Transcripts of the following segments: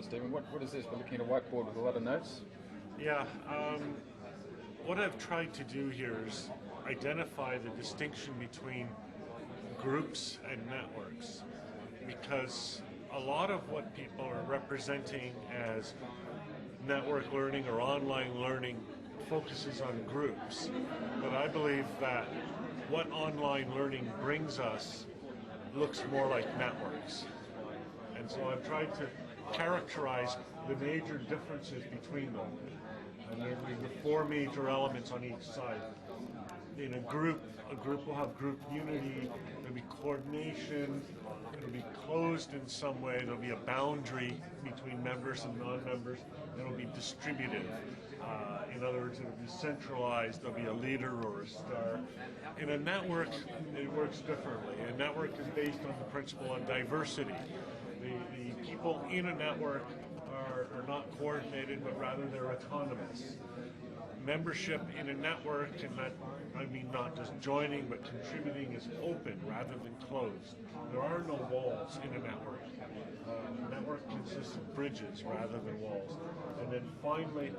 So, Stephen, what is this? We're looking at a whiteboard with a lot of notes. Yeah, what I've tried to do here is identify the distinction between groups and networks, because a lot of what people are representing as network learning or online learning focuses on groups, but I believe that what online learning brings us looks more like networks. And so I've tried to characterize the major differences between them. And there are four major elements on each side. In a group will have group unity, there'll be coordination, it'll be closed in some way, there'll be a boundary between members and non-members, and it'll be distributed. In other words, it'll be centralized, there'll be a leader or a star. In a network, it works differently. A network is based on the principle of diversity. The people in a network are not coordinated, but rather they're autonomous. Membership in a network, and that I mean not just joining but contributing, is open rather than closed. There are no walls in a network. A network consists of bridges rather than walls. And then finally,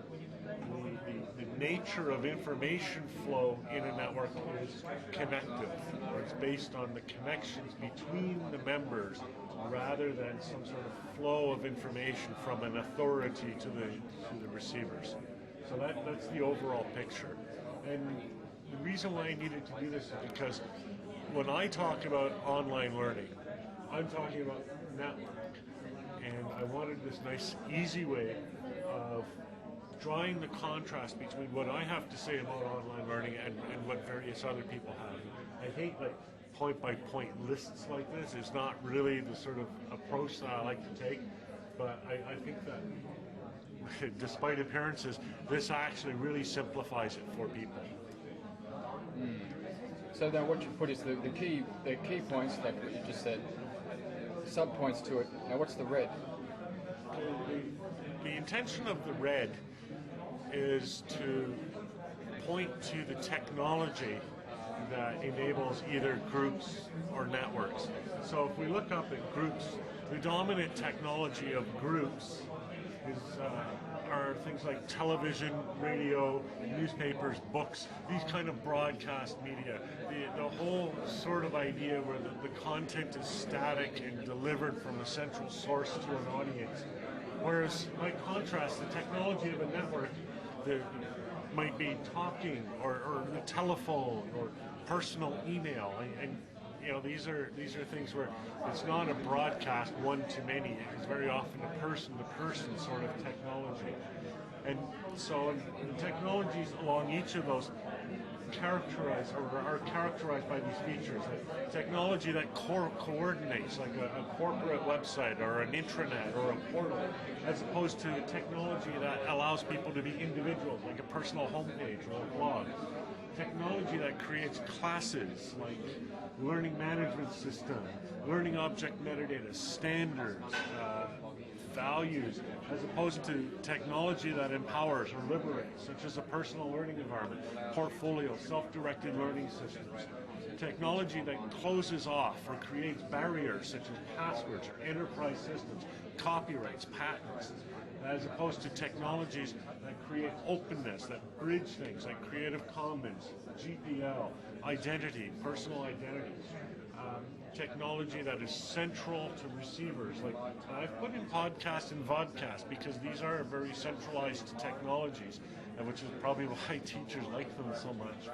the nature of information flow in a network is connective, or it's based on the connections between the members rather than some sort of flow of information from an authority to the receivers. So that's the overall picture. And the reason why I needed to do this is because when I talk about online learning, I'm talking about network. And I wanted this nice, easy way of drawing the contrast between what I have to say about online learning and what various other people have. I hate point-by-point lists like this. It's not really the sort of approach that I like to take, but I think that despite appearances, this actually really simplifies it for people. So then what you put is the key points, like what you just said, sub-points to it. Now what's the red? The intention of the red is to point to the technology that enables either groups or networks. So if we look up at groups, the dominant technology of groups are things like television, radio, newspapers, books, these kind of broadcast media. The whole sort of idea where the content is static and delivered from a central source to an audience. Whereas, by contrast, the technology of a network might be talking or the telephone or personal email, and you know, these are things where it's not a broadcast one-to-many. It's very often a person-to-person sort of technology. And so the technologies along each of those are characterized by these features. Like technology that coordinates, like a corporate website or an intranet or a portal, as opposed to technology that allows people to be individuals, like a personal homepage or a blog. Technology that creates classes like learning management system, learning object metadata, standards, values, as opposed to technology that empowers or liberates, such as a personal learning environment, portfolio, self-directed learning systems. Technology that closes off or creates barriers such as passwords or enterprise systems, copyrights, patents, as opposed to technologies that create openness, that bridge things like Creative Commons, GPL, identity, personal identity. Technology that is central to receivers. Like I've put in podcast and vodcast because these are very centralized technologies, which is probably why teachers like them so much.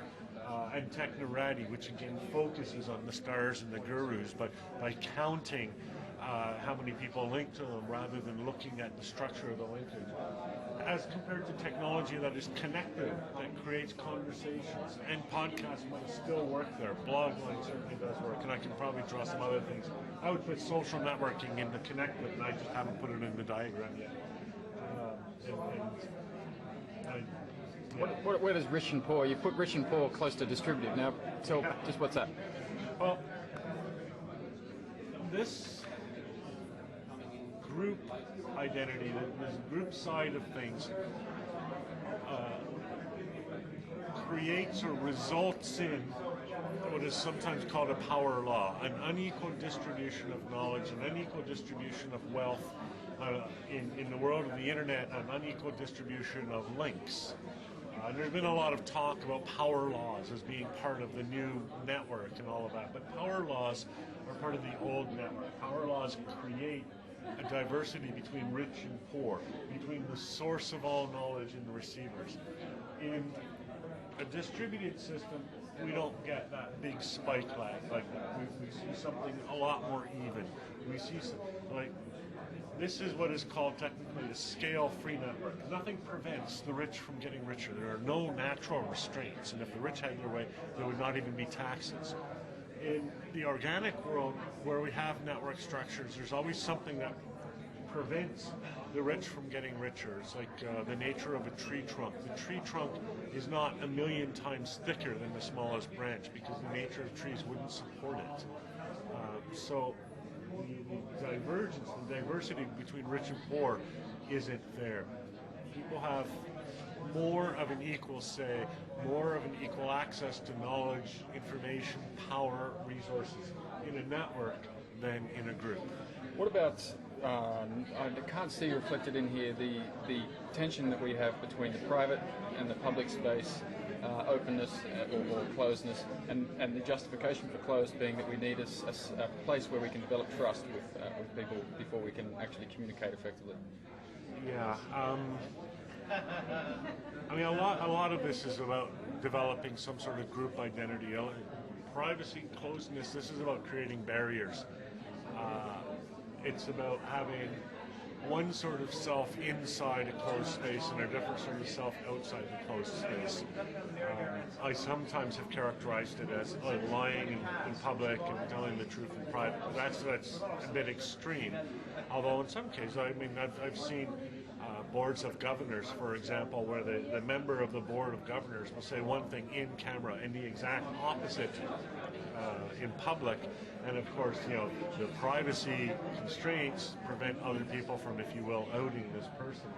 And Technorati, which again focuses on the stars and the gurus, but by counting how many people link to them rather than looking at the structure of the linkage. As compared to technology that is connected, that creates conversations, and podcasts might still work there. Blogline certainly does work, and I can probably draw some other things. I would put social networking in the connected, and I just haven't put it in the diagram yet. Where does rich and poor? You put rich and poor close to distributive. Now, tell just what's that? Well, this group identity, this group side of things, creates or results in what is sometimes called a power law, an unequal distribution of knowledge, an unequal distribution of wealth, in the world of the internet, an unequal distribution of links. There's been a lot of talk about power laws as being part of the new network and all of that, but power laws are part of the old network. Power laws create a diversity between rich and poor, between the source of all knowledge and the receivers. In a distributed system, we don't get that big spike like that. We see something a lot more even. We see this is what is called technically a scale-free network. Nothing prevents the rich from getting richer. There are no natural restraints, and if the rich had their way, there would not even be taxes. In the organic world, where we have network structures, there's always something that prevents the rich from getting richer. It's like the nature of a tree trunk. The tree trunk is not a million times thicker than the smallest branch because the nature of trees wouldn't support it. So the divergence, the diversity between rich and poor isn't there. People have more of an equal say, more of an equal access to knowledge, information, power, resources in a network than in a group. What about, I can't see reflected in here, the tension that we have between the private and the public space, openness or closedness, and the justification for closed being that we need a place where we can develop trust with people before we can actually communicate effectively. Yeah. I mean, a lot of this is about developing some sort of group identity. Privacy, closeness, this is about creating barriers. It's about having one sort of self inside a closed space and a different sort of self outside the closed space. I sometimes have characterized it as lying in public and telling the truth in private. That's a bit extreme. Although in some cases, I mean, I've seen boards of governors, for example, where the member of the board of governors will say one thing in camera and the exact opposite in public. And of course, you know, the privacy constraints prevent other people from, if you will, outing this person.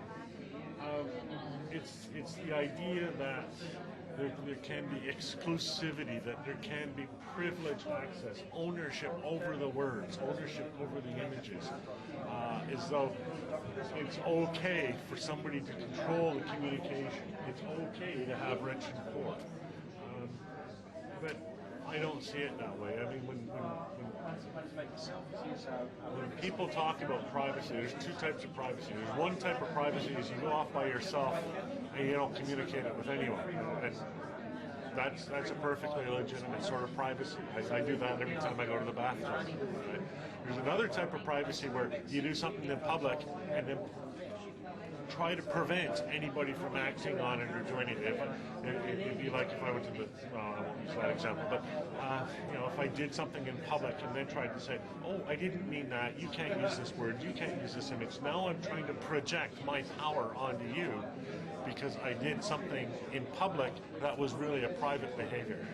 It's the idea that there can be exclusivity, that there can be privileged access, ownership over the words, ownership over the images, as though it's okay for somebody to control the communication. It's okay to have rich and poor. But I don't see it that way. I mean, when people talk about privacy, there's two types of privacy. There's one type of privacy is you go off by yourself and you don't communicate it with anyone. And that's a perfectly legitimate sort of privacy. I do that every time I go to the bathroom. Right? There's another type of privacy where you do something in public and then try to prevent anybody from acting on it or joining it. It'd be like if I went to the, I won't use that example, but you know, if I did something in public and then tried to say, oh, I didn't mean that, you can't use this word, you can't use this image. Now I'm trying to project my power onto you because I did something in public that was really a private behavior.